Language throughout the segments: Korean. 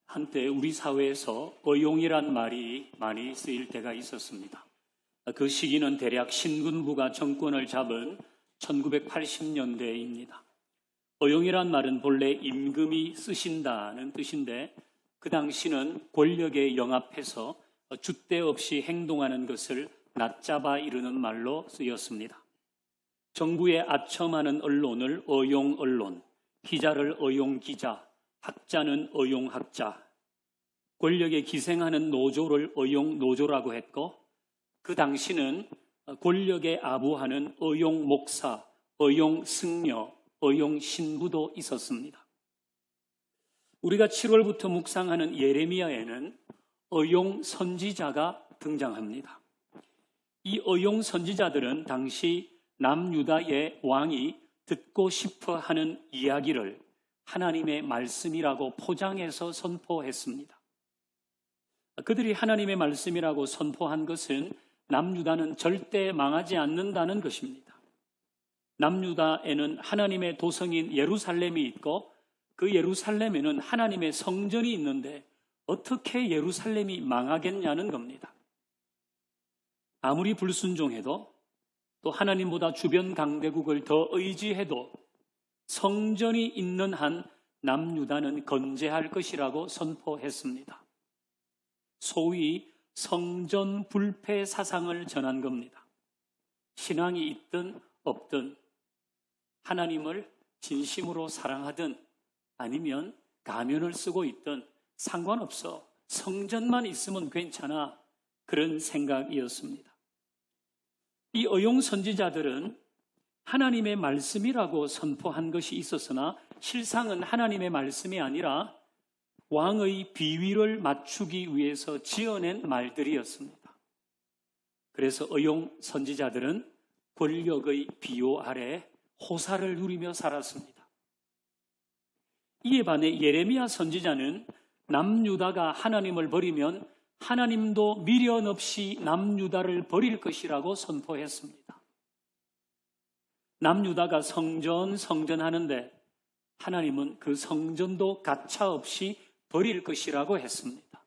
한때 우리 사회에서 어용이란 말이 많이 쓰일 때가 있었습니다. 그 시기는 대략 신군부가 정권을 잡은 1980년대입니다. 어용이란 말은 본래 임금이 쓰신다는 뜻인데 그 당시는 권력에 영합해서 줏대 없이 행동하는 것을 낮잡아 이르는 말로 쓰였습니다. 정부에 아첨하는 언론을 어용언론, 기자를 어용기자, 학자는 어용학자, 권력에 기생하는 노조를 어용노조라고 했고 그 당시는 권력에 아부하는 어용목사, 어용승려, 어용신부도 있었습니다. 우리가 7월부터 묵상하는 예레미야에는 어용선지자가 등장합니다. 이 어용선지자들은 당시 남유다의 왕이 듣고 싶어 하는 이야기를 하나님의 말씀이라고 포장해서 선포했습니다. 그들이 하나님의 말씀이라고 선포한 것은 남유다는 절대 망하지 않는다는 것입니다. 남유다에는 하나님의 도성인 예루살렘이 있고 그 예루살렘에는 하나님의 성전이 있는데 어떻게 예루살렘이 망하겠냐는 겁니다. 아무리 불순종해도 또 하나님보다 주변 강대국을 더 의지해도 성전이 있는 한 남유다는 건재할 것이라고 선포했습니다. 소위 성전 불패 사상을 전한 겁니다. 신앙이 있든 없든 하나님을 진심으로 사랑하든 아니면 가면을 쓰고 있든 상관없어. 성전만 있으면 괜찮아. 그런 생각이었습니다. 이 어용 선지자들은 하나님의 말씀이라고 선포한 것이 있었으나 실상은 하나님의 말씀이 아니라 왕의 비위를 맞추기 위해서 지어낸 말들이었습니다. 그래서 어용 선지자들은 권력의 비호 아래 호사를 누리며 살았습니다. 이에 반해 예레미야 선지자는 남유다가 하나님을 버리면 하나님도 미련 없이 남유다를 버릴 것이라고 선포했습니다. 남유다가 성전하는데 하나님은 그 성전도 가차없이 버릴 것이라고 했습니다.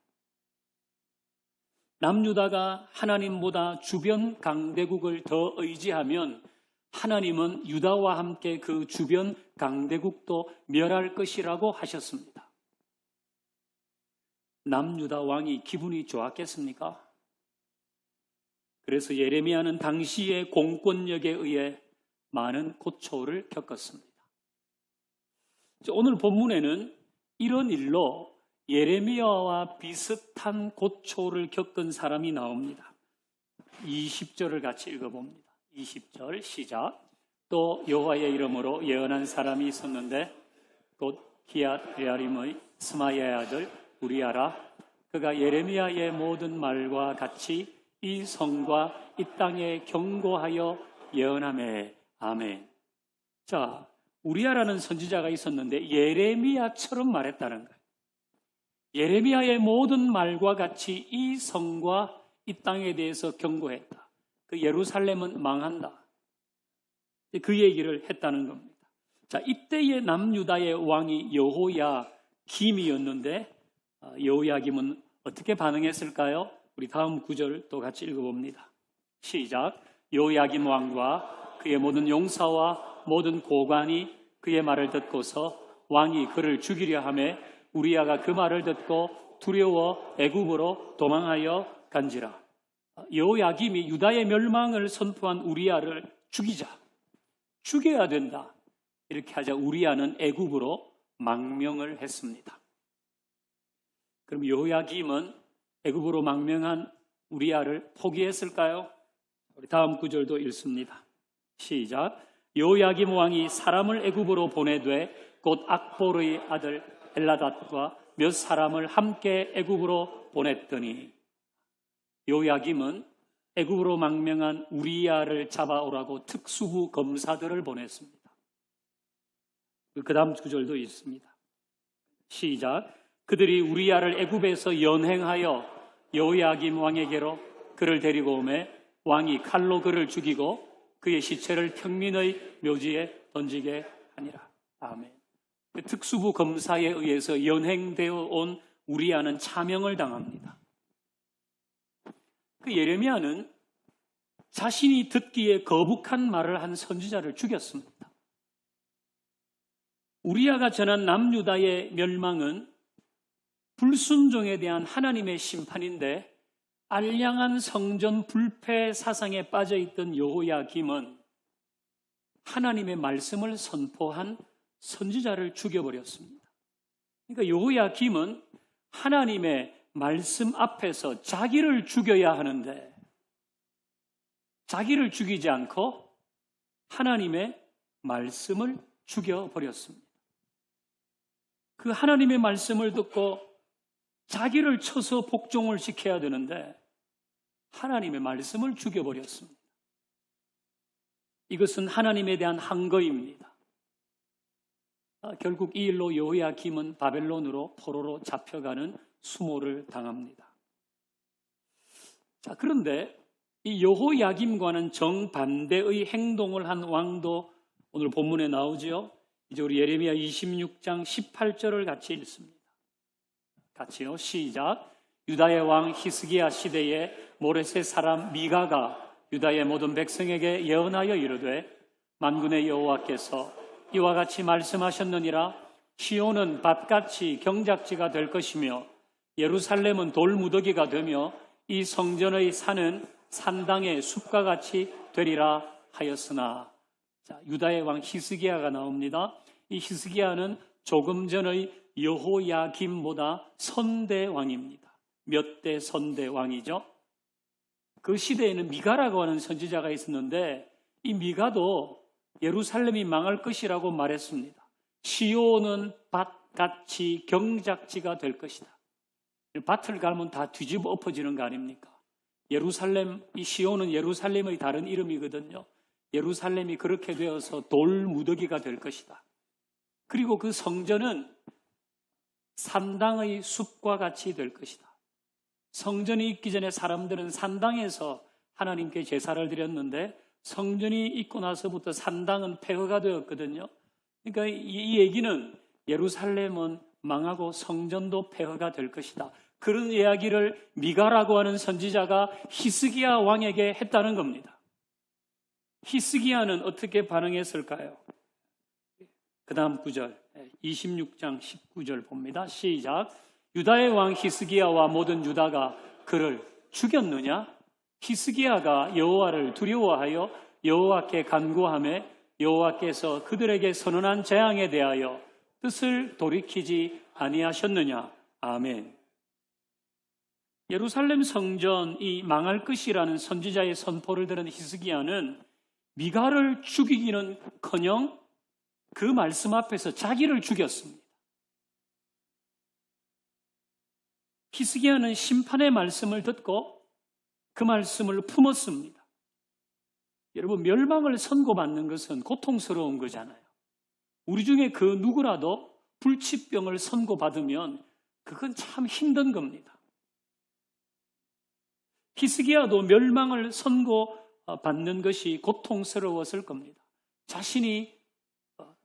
남유다가 하나님보다 주변 강대국을 더 의지하면 하나님은 유다와 함께 그 주변 강대국도 멸할 것이라고 하셨습니다. 남유다 왕이 기분이 좋았겠습니까? 그래서 예레미야는 당시의 공권력에 의해 많은 고초를 겪었습니다. 오늘 본문에는 이런 일로 예레미야와 비슷한 고초를 겪은 사람이 나옵니다. 20절을 같이 읽어봅니다. 20절 시작. 또 여호와의 이름으로 예언한 사람이 있었는데 곧 기앗 여아림의 스마야의 아들 우리아라. 그가 예레미야의 모든 말과 같이 이 성과 이 땅에 경고하여 예언하매. 아멘. 자, 우리아라는 선지자가 있었는데 예레미야처럼 말했다는 거예요. 예레미야의 모든 말과 같이 이 성과 이 땅에 대해서 경고했다. 그 예루살렘은 망한다. 그 얘기를 했다는 겁니다. 자, 이때의 남유다의 왕이 여호야김이었는데 여호야김은 어떻게 반응했을까요? 우리 다음 구절 또 같이 읽어봅니다. 시작. 여호야김 왕과 그의 모든 용사와 모든 고관이 그의 말을 듣고서 왕이 그를 죽이려 하매 우리아가 그 말을 듣고 두려워 애굽으로 도망하여 간지라. 여호야김이 유다의 멸망을 선포한 우리아를 죽여야 된다. 이렇게 하자 우리아는 애굽으로 망명을 했습니다. 그럼 여호야김은 애굽으로 망명한 우리아를 포기했을까요? 우리 다음 구절도 읽습니다. 시작. 여호야김 왕이 사람을 애굽으로 보내되 곧 악보르의 아들 엘라닷과 몇 사람을 함께 애굽으로 보냈더니 여호야김은 애굽으로 망명한 우리아를 잡아오라고 특수부 검사들을 보냈습니다. 그 다음 구절도 있습니다. 시작. 그들이 우리아를 애굽에서 연행하여 여호야김 왕에게로 그를 데리고 오매 왕이 칼로 그를 죽이고 그의 시체를 평민의 묘지에 던지게 하니라. 아멘. 특수부 검사에 의해서 연행되어 온 우리아는 차명을 당합니다. 그 예레미야는 자신이 듣기에 거북한 말을 한 선지자를 죽였습니다. 우리아가 전한 남유다의 멸망은 불순종에 대한 하나님의 심판인데, 알량한 성전 불패 사상에 빠져있던 여호야김은 하나님의 말씀을 선포한 선지자를 죽여버렸습니다. 그러니까 여호야김은 하나님의 말씀 앞에서 자기를 죽여야 하는데 자기를 죽이지 않고 하나님의 말씀을 죽여버렸습니다. 그 하나님의 말씀을 듣고 자기를 쳐서 복종을 시켜야 되는데 하나님의 말씀을 죽여버렸습니다. 이것은 하나님에 대한 항거입니다. 결국 이 일로 여호야김은 바벨론으로 포로로 잡혀가는 수모를 당합니다. 자, 그런데 이 여호야김과는 정반대의 행동을 한 왕도 오늘 본문에 나오죠. 이제 우리 예레미야 26장 18절을 같이 읽습니다. 같이요. 시작. 유다의 왕 히스기야 시대에 모레셋 사람 미가가 유다의 모든 백성에게 예언하여 이르되, 만군의 여호와께서 이와 같이 말씀하셨느니라. 시온은 밭같이 경작지가 될 것이며 예루살렘은 돌무더기가 되며 이 성전의 산은 산당의 숲과 같이 되리라 하였으나. 자, 유다의 왕 히스기야가 나옵니다. 이 히스기야는 조금 전의 여호야김보다 선대왕입니다. 몇 대 선대왕이죠. 그 시대에는 미가라고 하는 선지자가 있었는데 이 미가도 예루살렘이 망할 것이라고 말했습니다. 시온은 밭같이 경작지가 될 것이다. 밭을 갈면 다 뒤집어 엎어지는 거 아닙니까? 예루살렘, 이 시온은 예루살렘의 다른 이름이거든요. 예루살렘이 그렇게 되어서 돌무더기가 될 것이다. 그리고 그 성전은 산당의 숲과 같이 될 것이다. 성전이 있기 전에 사람들은 산당에서 하나님께 제사를 드렸는데 성전이 있고 나서부터 산당은 폐허가 되었거든요. 그러니까 이 얘기는 예루살렘은 망하고 성전도 폐허가 될 것이다. 그런 이야기를 미가라고 하는 선지자가 히스기야 왕에게 했다는 겁니다. 히스기야는 어떻게 반응했을까요? 그 다음 구절 26장 19절 봅니다. 시작. 유다의 왕 히스기야와 모든 유다가 그를 죽였느냐? 히스기야가 여호와를 두려워하여 여호와께 간구하며 여호와께서 그들에게 선언한 재앙에 대하여 뜻을 돌이키지 아니하셨느냐? 아멘. 예루살렘 성전이 망할 것이라는 선지자의 선포를 들은 히스기야는 미가를 죽이기는커녕 그 말씀 앞에서 자기를 죽였습니다. 히스기야는 심판의 말씀을 듣고 그 말씀을 품었습니다. 여러분, 멸망을 선고받는 것은 고통스러운 거잖아요. 우리 중에 그 누구라도 불치병을 선고받으면 그건 참 힘든 겁니다. 히스기야도 멸망을 선고받는 것이 고통스러웠을 겁니다. 자신이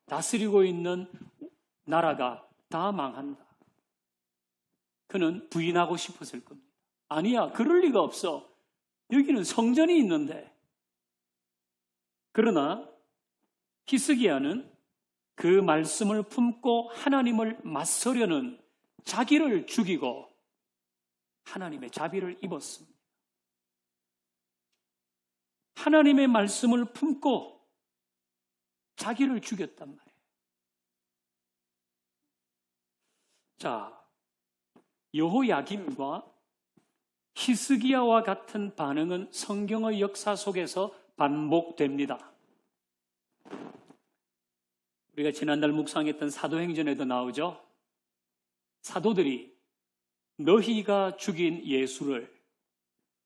다스리고 있는 나라가 다 망한다. 그는 부인하고 싶었을 겁니다. 아니야, 그럴 리가 없어. 여기는 성전이 있는데. 그러나 히스기야는 그 말씀을 품고 하나님을 맞서려는 자기를 죽이고 하나님의 자비를 입었습니다. 하나님의 말씀을 품고 자기를 죽였단 말이에요. 자, 여호야김과 히스기야와 같은 반응은 성경의 역사 속에서 반복됩니다. 우리가 지난달 묵상했던 사도행전에도 나오죠. 사도들이 너희가 죽인 예수를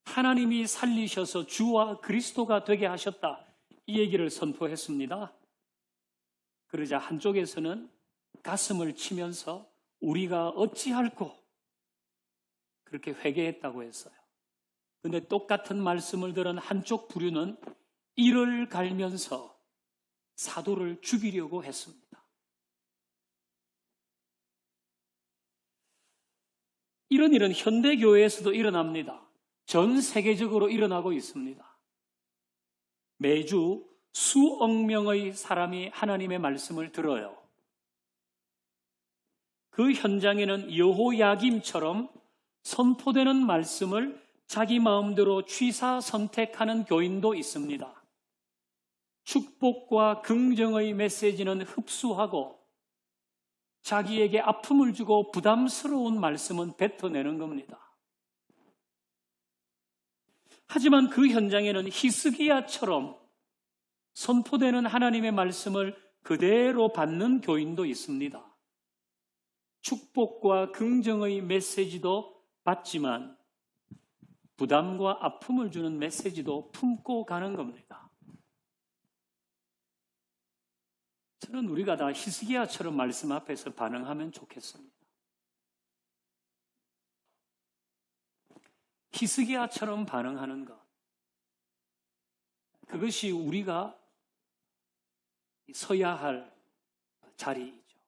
하나님이 살리셔서 주와 그리스도가 되게 하셨다, 이 얘기를 선포했습니다. 그러자 한쪽에서는 가슴을 치면서 우리가 어찌할꼬 그렇게 회개했다고 했어요. 그런데 똑같은 말씀을 들은 한쪽 부류는 이를 갈면서 사도를 죽이려고 했습니다. 이런 일은 현대교회에서도 일어납니다. 전 세계적으로 일어나고 있습니다. 매주 수억 명의 사람이 하나님의 말씀을 들어요. 그 현장에는 여호야김처럼 선포되는 말씀을 자기 마음대로 취사 선택하는 교인도 있습니다. 축복과 긍정의 메시지는 흡수하고 자기에게 아픔을 주고 부담스러운 말씀은 뱉어내는 겁니다. 하지만 그 현장에는 히스기야처럼 선포되는 하나님의 말씀을 그대로 받는 교인도 있습니다. 축복과 긍정의 메시지도 받지만 부담과 아픔을 주는 메시지도 품고 가는 겁니다. 저는 우리가 다 히스기야처럼 말씀 앞에서 반응하면 좋겠습니다. 히스기야처럼 반응하는 것, 그것이 우리가 서야 할 자리이죠.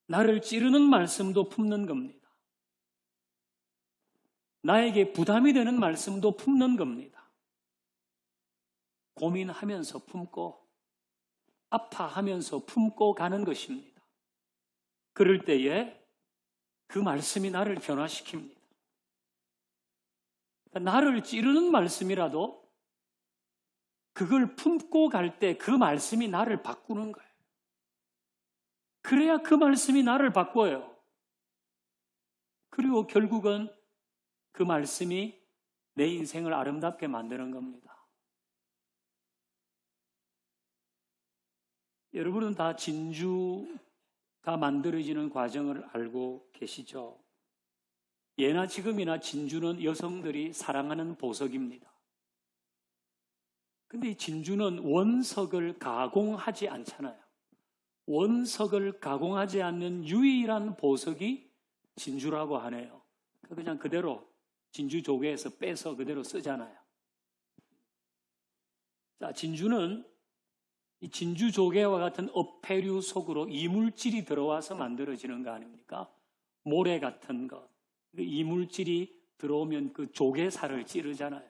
나를 찌르는 말씀도 품는 겁니다. 나에게 부담이 되는 말씀도 품는 겁니다. 고민하면서 품고 아파하면서 품고 가는 것입니다. 그럴 때에 그 말씀이 나를 변화시킵니다. 나를 찌르는 말씀이라도 그걸 품고 갈 때 그 말씀이 나를 바꾸는 거예요. 그래야 그 말씀이 나를 바꿔요. 그리고 결국은 그 말씀이 내 인생을 아름답게 만드는 겁니다. 여러분은 다 진주가 만들어지는 과정을 알고 계시죠? 예나 지금이나 진주는 여성들이 사랑하는 보석입니다. 근데 이 진주는 원석을 가공하지 않잖아요. 원석을 가공하지 않는 유일한 보석이 진주라고 하네요. 그냥 그대로 진주 조개에서 빼서 그대로 쓰잖아요. 자, 진주는 이 진주 조개와 같은 어패류 속으로 이물질이 들어와서 만들어지는 거 아닙니까? 모래 같은 것. 이물질이 들어오면 그 조개살을 찌르잖아요.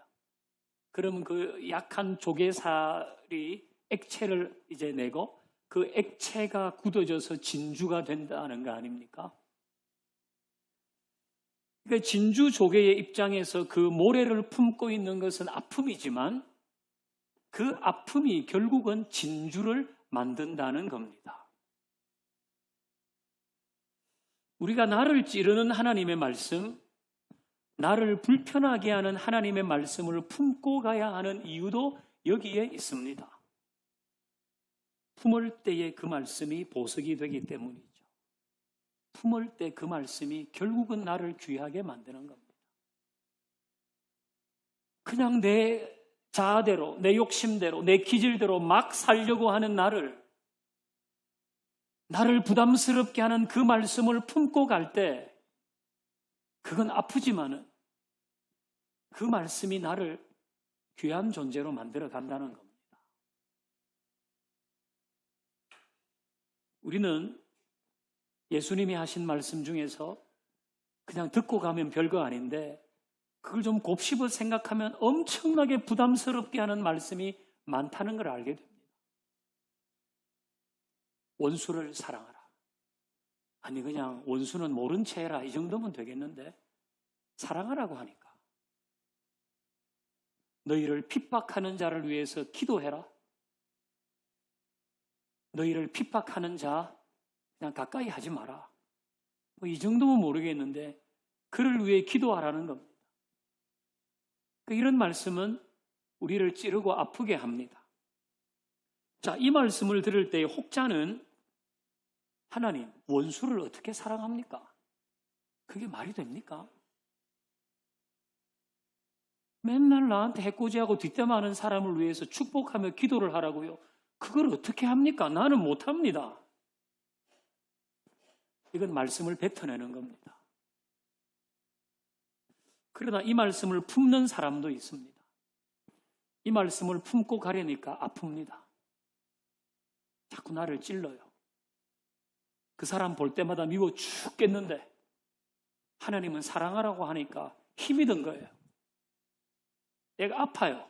그러면 그 약한 조개살이 액체를 이제 내고 그 액체가 굳어져서 진주가 된다는 거 아닙니까? 그러니까 진주 조개의 입장에서 그 모래를 품고 있는 것은 아픔이지만 그 아픔이 결국은 진주를 만든다는 겁니다. 우리가 나를 찌르는 하나님의 말씀, 나를 불편하게 하는 하나님의 말씀을 품고 가야 하는 이유도 여기에 있습니다. 품을 때에 그 말씀이 보석이 되기 때문이죠. 품을 때 그 말씀이 결국은 나를 귀하게 만드는 겁니다. 그냥 내 자아대로, 내 욕심대로, 내 기질대로 막 살려고 하는 나를 부담스럽게 하는 그 말씀을 품고 갈 때 그건 아프지만은 그 말씀이 나를 귀한 존재로 만들어 간다는 겁니다. 우리는 예수님이 하신 말씀 중에서 그냥 듣고 가면 별거 아닌데 그걸 좀 곱씹어 생각하면 엄청나게 부담스럽게 하는 말씀이 많다는 걸 알게 됩니다. 원수를 사랑하라. 아니 그냥 원수는 모른 채 해라 이 정도면 되겠는데 사랑하라고 하니까 너희를 핍박하는 자를 위해서 기도해라. 너희를 핍박하는 자 그냥 가까이 하지 마라. 뭐 이 정도면 모르겠는데 그를 위해 기도하라는 겁니다. 이런 말씀은 우리를 찌르고 아프게 합니다. 자, 이 말씀을 들을 때 혹자는 하나님, 원수를 어떻게 사랑합니까? 그게 말이 됩니까? 맨날 나한테 해코지하고 뒷담화하는 사람을 위해서 축복하며 기도를 하라고요. 그걸 어떻게 합니까? 나는 못합니다. 이건 말씀을 뱉어내는 겁니다. 그러나 이 말씀을 품는 사람도 있습니다. 이 말씀을 품고 가려니까 아픕니다. 자꾸 나를 찔러요. 그 사람 볼 때마다 미워 죽겠는데 하나님은 사랑하라고 하니까 힘이 든 거예요. 얘가 아파요.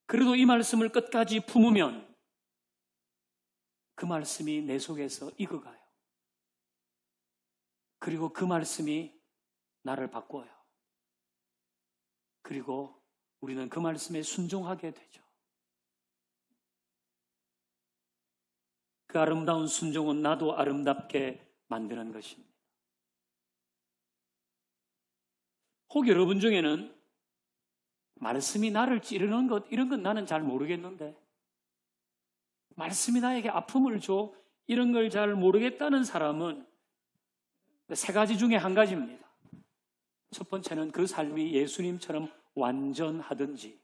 그래도 이 말씀을 끝까지 품으면 그 말씀이 내 속에서 익어가요. 그리고 그 말씀이 나를 바꿔요. 그리고 우리는 그 말씀에 순종하게 되죠. 그 아름다운 순종은 나도 아름답게 만드는 것입니다. 혹 여러분 중에는 말씀이 나를 찌르는 것, 이런 건 나는 잘 모르겠는데, 말씀이 나에게 아픔을 줘, 이런 걸 잘 모르겠다는 사람은 세 가지 중에 한 가지입니다. 첫 번째는 그 삶이 예수님처럼 완전하든지,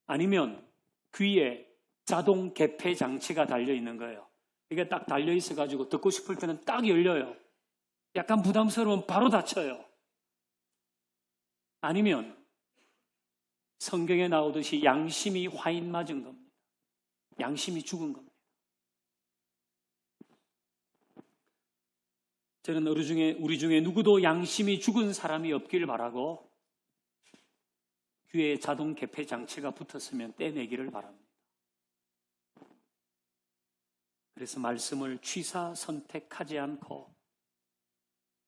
아니면 귀에 자동 개폐 장치가 달려 있는 거예요. 이게 딱 달려 있어가지고 듣고 싶을 때는 딱 열려요. 약간 부담스러우면 바로 닫혀요. 아니면 성경에 나오듯이 양심이 화인 맞은 겁니다. 양심이 죽은 겁니다. 저는 우리 중에 누구도 양심이 죽은 사람이 없길 바라고 귀에 자동 개폐 장치가 붙었으면 떼내기를 바랍니다. 그래서 말씀을 취사 선택하지 않고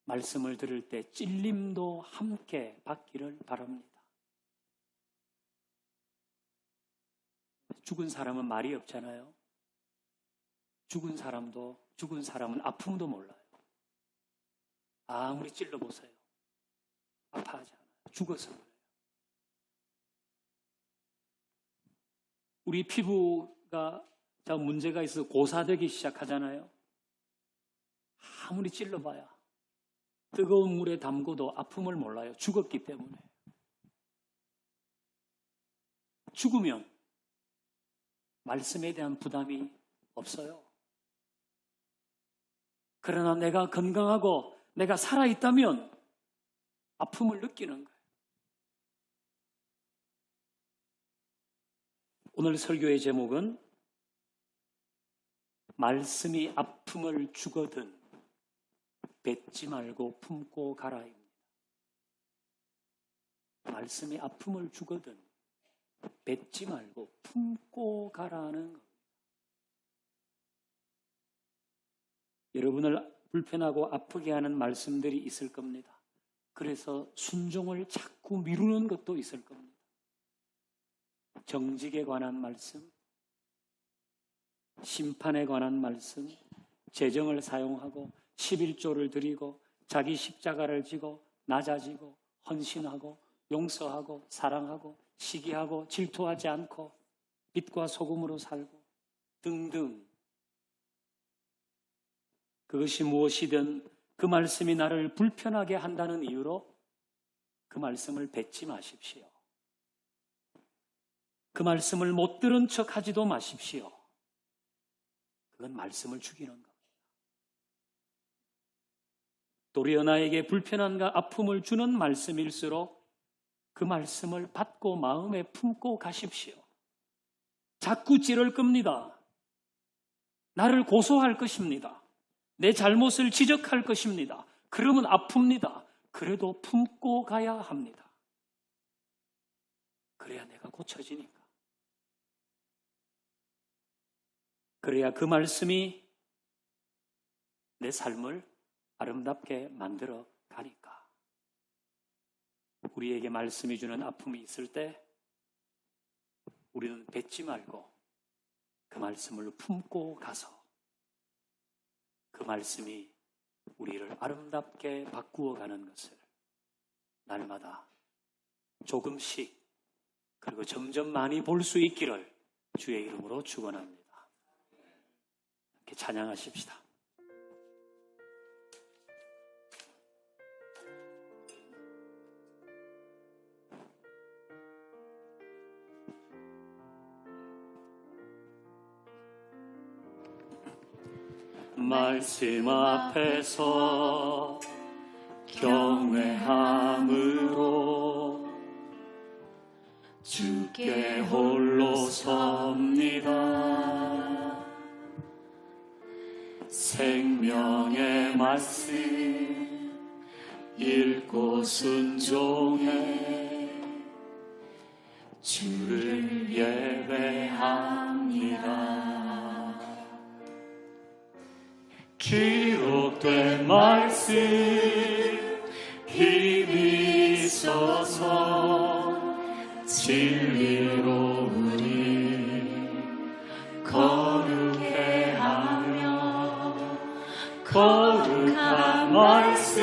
말씀을 들을 때 찔림도 함께 받기를 바랍니다. 죽은 사람은 말이 없잖아요. 죽은 사람은 아픔도 몰라요. 아무리 찔러보세요. 아파하지 않아요. 죽어서 그래요. 우리 피부가 문제가 있어서 고사되기 시작하잖아요. 아무리 찔러봐야 뜨거운 물에 담궈도 아픔을 몰라요. 죽었기 때문에. 죽으면 말씀에 대한 부담이 없어요. 그러나 내가 건강하고 내가 살아있다면 아픔을 느끼는 거예요. 오늘 설교의 제목은 말씀이 아픔을 주거든 뱉지 말고 품고 가라입니다. 말씀이 아픔을 주거든 뱉지 말고 품고 가라는 겁니다. 여러분을 불편하고 아프게 하는 말씀들이 있을 겁니다. 그래서 순종을 자꾸 미루는 것도 있을 겁니다. 정직에 관한 말씀, 심판에 관한 말씀, 재정을 사용하고 11조를 드리고 자기 십자가를 지고 낮아지고 헌신하고 용서하고 사랑하고 시기하고 질투하지 않고 빛과 소금으로 살고 등등. 그것이 무엇이든 그 말씀이 나를 불편하게 한다는 이유로 그 말씀을 뱉지 마십시오. 그 말씀을 못 들은 척 하지도 마십시오. 그건 말씀을 죽이는 겁니다. 도리어 나에게 불편함과 아픔을 주는 말씀일수록 그 말씀을 받고 마음에 품고 가십시오. 자꾸 찌를 겁니다. 나를 고소할 것입니다. 내 잘못을 지적할 것입니다. 그러면 아픕니다. 그래도 품고 가야 합니다. 그래야 내가 고쳐지니까. 그래야 그 말씀이 내 삶을 아름답게 만들어 가니까. 우리에게 말씀이 주는 아픔이 있을 때 우리는 뱉지 말고 그 말씀을 품고 가서 그 말씀이 우리를 아름답게 바꾸어 가는 것을 날마다 조금씩 그리고 점점 많이 볼 수 있기를 주의 이름으로 축원합니다. 이렇게 찬양하십시다. 말씀 앞에서 경외함으로 주께 홀로 섭니다. 생명의 말씀 읽고 순종해 주를 예배합니다. 기록된 말씀 힘이 있어서 진리로 우리 거룩해 하며 거룩한 말씀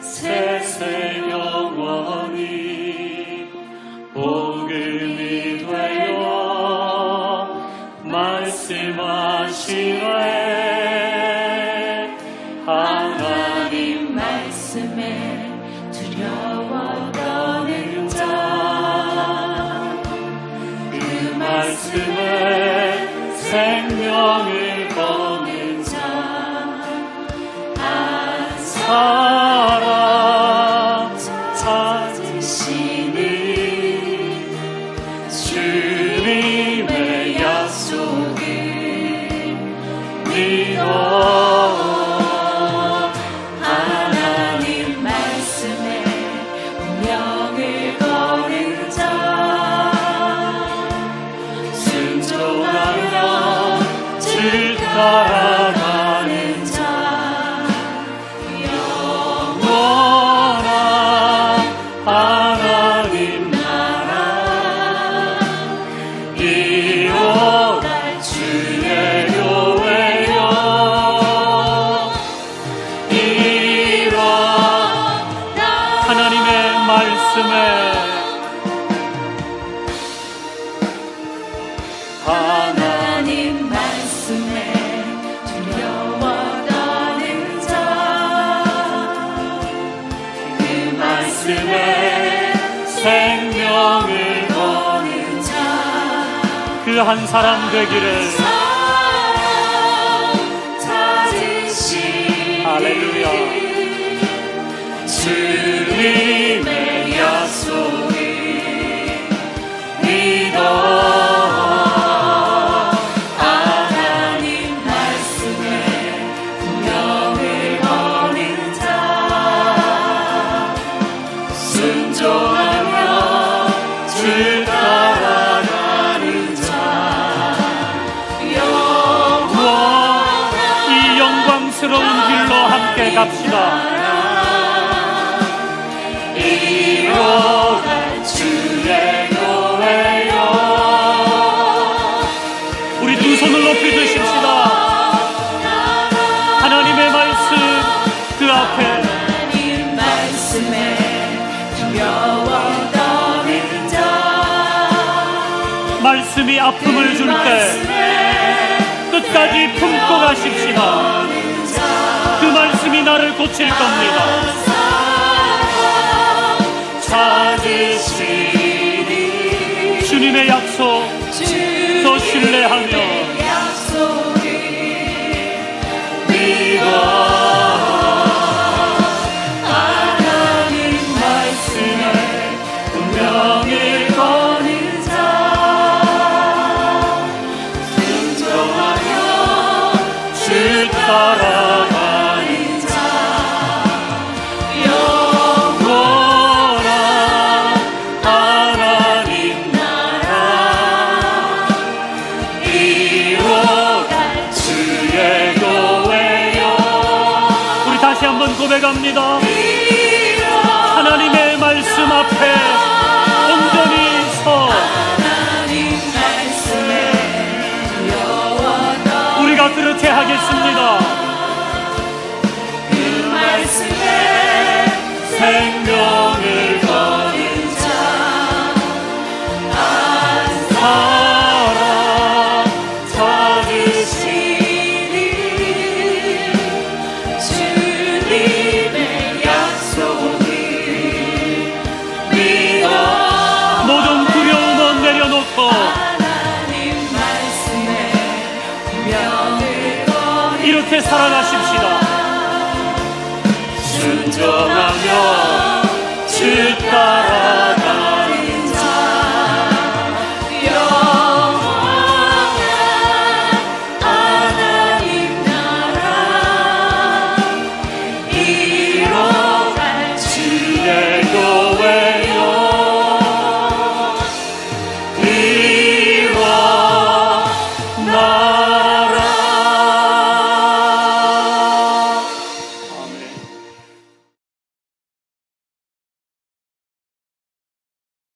세세 영원히 복음이 되어 말씀하시네. 하나님 말씀에 두려워 떠는 자, 그 말씀에 생명을 거는 자, 한 사람 찾으시는 주님의 약속을 믿어. 하나님 말씀에 운명을 거는 자, 순종하며 주 따라가는 자, 영원한 하나님 나라 이어갈 주의 교회여. 하나님의 말씀에 하나님 말씀에 두려워 떠는 자, 그 말씀에 생명을 거는 자, 그 한 사람 되기를. 찾으시는 할렐루야. 주님의 약속을 믿어. 하나님 말씀에 운명을 거는 자, 순종하며 주 따라가는 자, 영원한 이 영광스러운 길로 함께 갑시다. 이뤄갈 주의 교회여. 우리 두 손을 높이 드십시다. 하나님의 말씀 그 앞에 하나님 말씀에 두려워 떠는 자, 말씀이 아픔을 줄 때 끝까지 품고 가십시다. 그 말씀이 나를 고칠 겁니다. 찾으시니 주님의 약속 더 신뢰하며 약속을 믿어. 하나님 말씀에 운명을 거는 자, 순종하며 주 따라가는 자, 영원한 하나님 나라 이뤄갈 주의 교회여. 우리 다시 한번 고백합니다. 하나님의 말씀 앞에 온전히 서 하나님 말씀에 두려워 우리가 그렇게 하겠습니다. 그 말씀에 생명을 거는 자, 한 사람 찾으시니 주님의 약속을 믿어. 모든 두려움은 내려놓고 하나님 말씀에 운명을 거는 이렇게 살아가십시다. 순종하며 주 따라